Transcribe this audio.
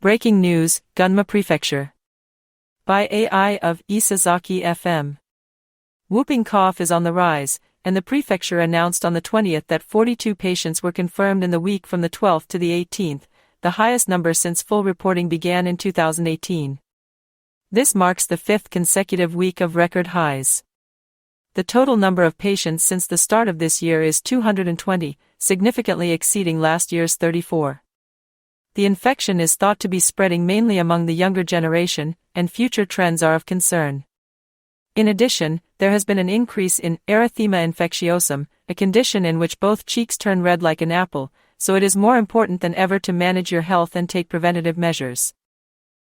Breaking news, Gunma Prefecture. By AI of Isesaki FM. Whooping cough is on the rise, and the prefecture announced on the 20th that 42 patients were confirmed in the week from the 12th to the 18th, the highest number since full reporting began in 2018. This marks the fifth consecutive week of record highs. The total number of patients since the start of this year is 220, significantly exceeding last year's 34. The infection is thought to be spreading mainly among the younger generation, and future trends are of concern. In addition, there has been an increase in erythema infectiosum, a condition in which both cheeks turn red like an apple, so it is more important than ever to manage your health and take preventative measures.